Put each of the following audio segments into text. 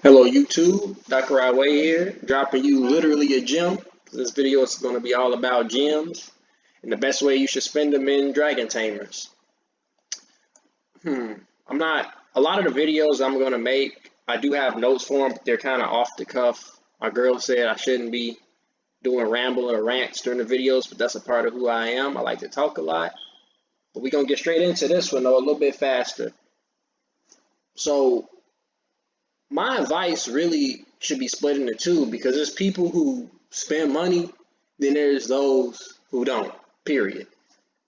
Hello YouTube, Dr. Way here, dropping you literally a gem. This video is going to be all about gems and the best way you should spend them in Dragon Tamers. I'm not, a lot of the videos I'm going to make, I do have notes for them, but they're kind of off the cuff. My girl said I shouldn't be doing ramble or rants during the videos, but that's a part of who I am. I like to talk a lot. But we're going to get straight into this one though, a little bit faster. So, my advice really should be split into two because there's people who spend money, then there's those who don't, period.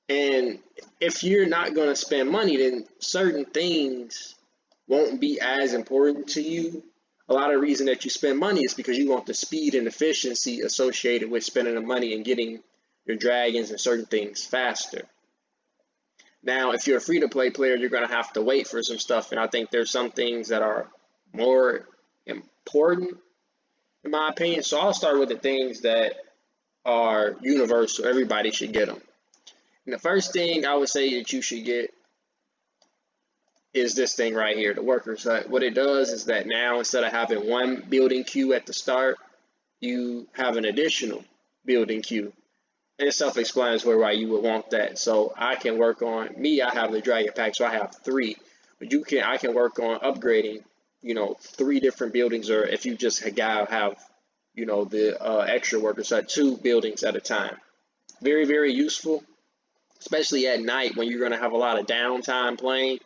And if you're not going to spend money, then certain things won't be as important to you. A lot of the reason that you spend money is because you want the speed and efficiency associated with spending the money and getting your dragons and certain things faster. Now, if you're a free-to-play player, you're going to have to wait for some stuff, and I think there's some things that are more important in my opinion. So I'll start with the things that are universal. Everybody should get them. And the first thing I would say that you should get is this thing right here, the Workers Hut. What it does is that now instead of having one building queue at the start, you have an additional building queue. And it's self-explanatory why you would want that. So I can work on I have the Dragon Pack, so I have 3. But I can work on upgrading 3 different buildings, or if you just have the extra Workers at 2 buildings at a time. Very, very useful, especially at night when you're going to have a lot of downtime playing.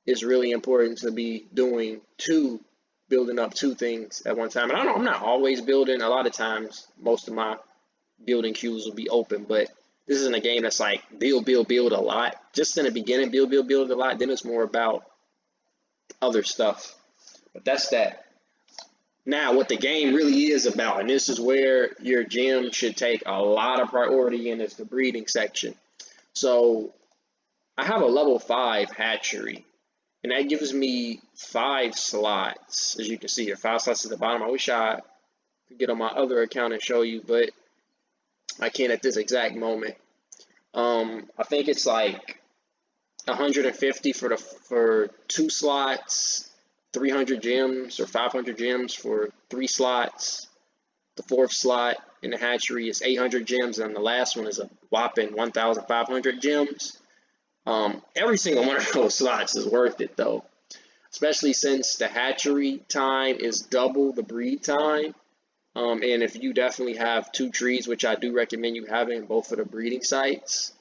It's really important to be building up 2 things at one time. And I'm not always building. A lot of times, most of my building queues will be open, but this isn't a game that's like build a lot. Just in the beginning, build a lot. Then it's more about other stuff. But that's that. Now, what the game really is about, and this is where your gym should take a lot of priority in, is the breeding section. So I have a level 5 hatchery, and that gives me 5 slots. As you can see here, 5 slots at the bottom. I wish I could get on my other account and show you, but I can't at this exact moment. I think it's like 150 for 2 slots. 300 gems or 500 gems for 3 slots. The 4th slot in the hatchery is 800 gems, and the last one is a whopping 1,500 gems. Every single one of those slots is worth it though, especially since the hatchery time is double the breed time. And if you definitely have 2 trees, which I do recommend you having both of the breeding sites,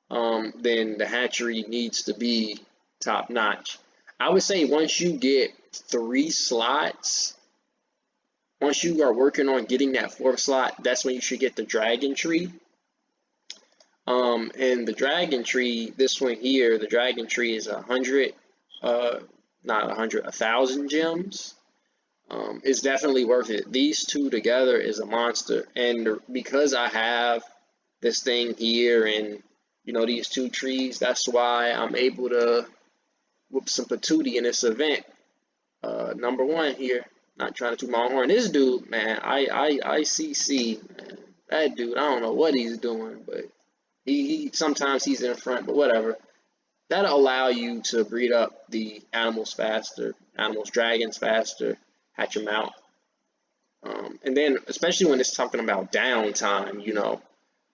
then the hatchery needs to be top notch. I would say once you get 3 slots, once you are working on getting that 4th slot, that's when you should get the dragon tree. And the dragon tree, this one here, the dragon tree is 1,000 gems. It's definitely worth it. These 2 together is a monster. And because I have this thing here and these 2 trees, that's why I'm able to whoop some patootie in this event. Number 1 here, not trying to toot my own horn. This dude, man, ICC, man, that dude, I don't know what he's doing, but he sometimes he's in front, but whatever. That'll allow you to breed up the animals faster, dragons faster, hatch them out. And then, especially when it's talking about downtime,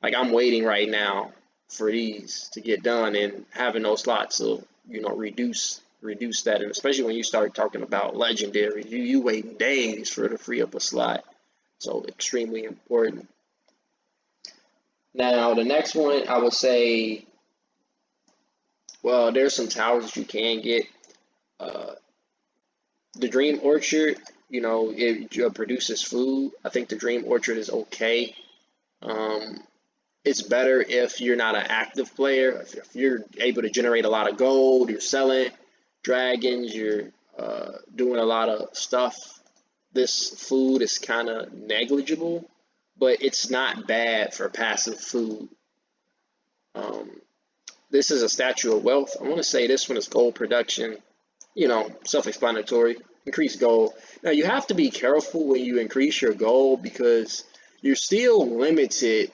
like I'm waiting right now for these to get done, and having those slots will, reduce that. And especially when you start talking about legendary, you wait days for it to free up a slot. So extremely important. Now, the next one, I would say, well, there's some towers that you can get. The Dream Orchard, it produces food. I think the Dream Orchard is okay. It's better if you're not an active player. If you're able to generate a lot of gold, you're selling dragons, you're doing a lot of stuff. This food is kind of negligible, but it's not bad for passive food. This is a Statue of Wealth. I want to say this one is gold production. Self-explanatory. Increase gold. Now, you have to be careful when you increase your gold because you're still limited,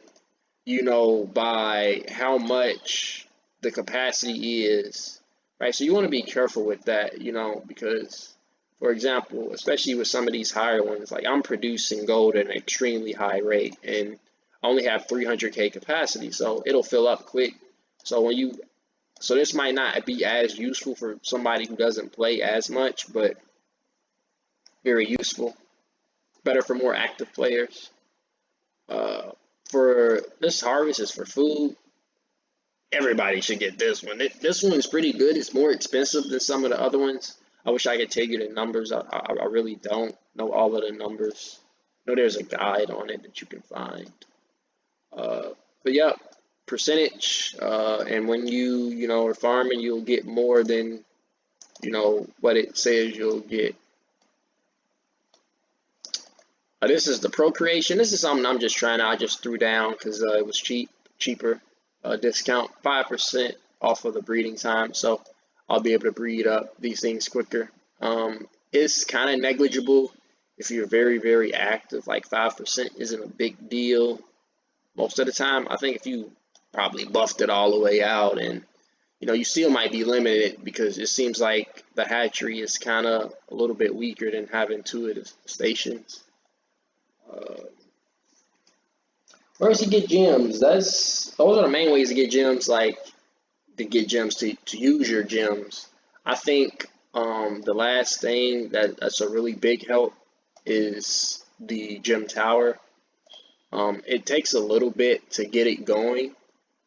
by how much the capacity is, right? So you want to be careful with that, because For example, especially with some of these higher ones, like I'm producing gold at an extremely high rate and I only have 300K capacity, so it'll fill up quick. So when you, so this might not be as useful for somebody who doesn't play as much, but very useful. Better for more active players. For this harvest is for food. Everybody should get this one. This one's pretty good. It's more expensive than some of the other ones. I wish I could tell you the numbers. I really don't know all of the numbers. I know there's a guide on it that you can find. But yeah, percentage. And when you know, are farming, you'll get more than, you know, what it says you'll get. This is the procreation. This is something I'm just trying out. I just threw down because it was cheaper. Discount 5% off of the breeding time, so I'll be able to breed up these things quicker. It's kind of negligible if you're very, very active. Like 5% isn't a big deal most of the time. I think if you probably buffed it all the way out, and you know, you still might be limited because it seems like the hatchery is kind of a little bit weaker than having intuitive stations. Where does he get gems? Those are the main ways to get gems, like to get gems to use your gems. I think the last thing that's a really big help is the gem tower. It takes a little bit to get it going,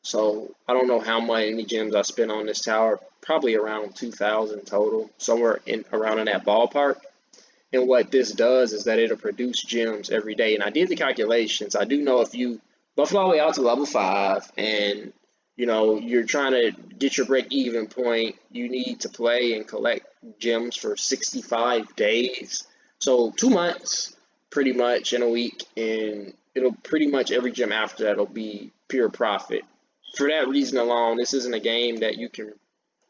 so I don't know how many gems I spent on this tower. Probably around 2,000 total, somewhere around in that ballpark. And what this does is that it'll produce gems every day. And I did the calculations. I do know if you buff all the way out to level 5 and you know you're trying to get your break-even point, you need to play and collect gems for 65 days. So 2 months pretty much in a week, and it'll pretty much every gem after that will be pure profit. For that reason alone, this isn't a game that you can, you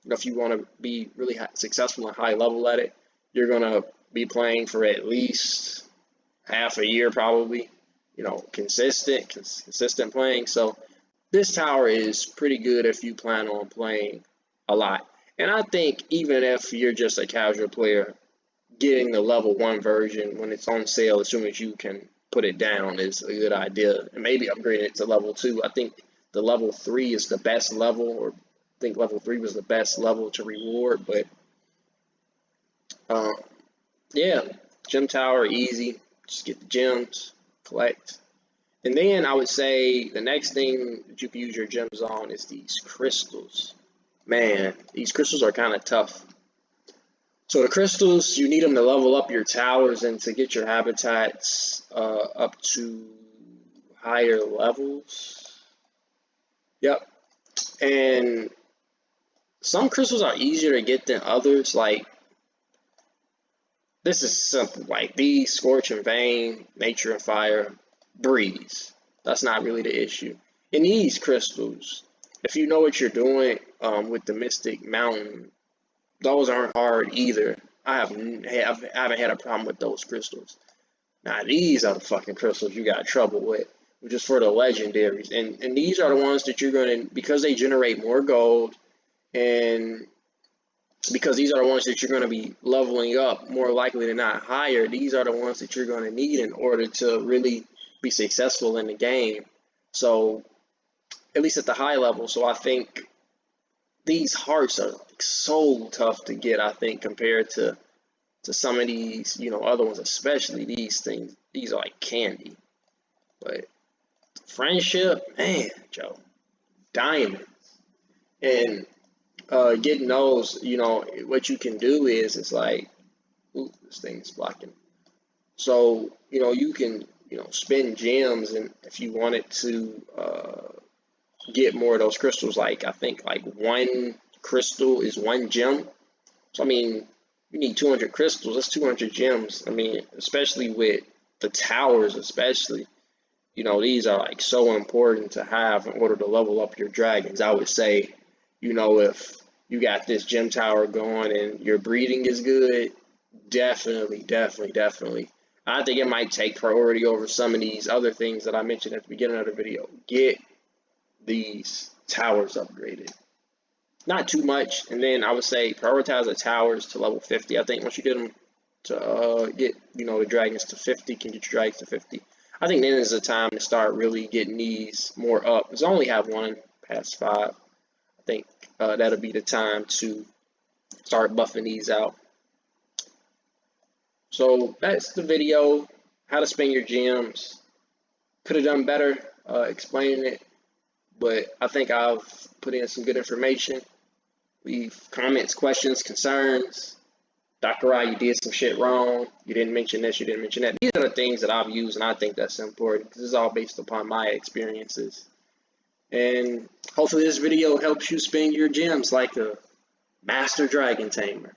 know, if you want to be really successful and high level at it, you're going to be playing for at least half a year probably, you know, consistent playing. So this tower is pretty good if you plan on playing a lot. And I think even if you're just a casual player, getting the level 1 version when it's on sale as soon as you can put it down is a good idea. And maybe upgrade it to level 2. I think the level 3 is the best level, or I think level 3 was the best level to reward, but yeah, gem tower, easy. Just get the gems, collect. And then I would say the next thing that you can use your gems on is these crystals. Man, these crystals are kind of tough. So the crystals, you need them to level up your towers and to get your habitats up to higher levels. Yep. And some crystals are easier to get than others, like this is simple, like these, Scorch and Vein, Nature and Fire, Breeze. That's not really the issue. In these crystals, if you know what you're doing with the Mystic Mountain, those aren't hard either. I haven't had a problem with those crystals. Now these are the fucking crystals you got trouble with, which is for the legendaries. And these are the ones that you're going to, because they generate more gold, and because these are the ones that you're going to be leveling up more likely than not higher, these are the ones that you're going to need in order to really be successful in the game. So at least at the high level. So I think these hearts are like so tough to get, I think, compared to some of these, you know, other ones, especially these things. These are like candy. But friendship, man, Joe, diamonds. And getting those, you know, what you can do is, it's like, ooh, this thing's blocking. So, you know, you can, you know, spend gems, and if you wanted to get more of those crystals, like I think like 1 crystal is 1 gem. So I mean, you need 200 crystals. That's 200 gems. I mean, especially with the towers, especially, you know, these are like so important to have in order to level up your dragons. I would say, you know, if you got this gem tower going and your breeding is good, definitely. I think it might take priority over some of these other things that I mentioned at the beginning of the video. Get these towers upgraded. Not too much, and then I would say prioritize the towers to level 50. I think once you get them to get, you know, the dragons to 50, can get your dragons to 50. I think then is the time to start really getting these more up. Because I only have one past 5. I think that'll be the time to start buffing these out. So that's the video, how to spend your gems. Could have done better explaining it, but I think I've put in some good information. Leave comments, questions, concerns. Dr. Rye, you did some shit wrong. You didn't mention this, you didn't mention that. These are the things that I've used, and I think that's important because this is all based upon my experiences. And hopefully this video helps you spend your gems like a master dragon tamer.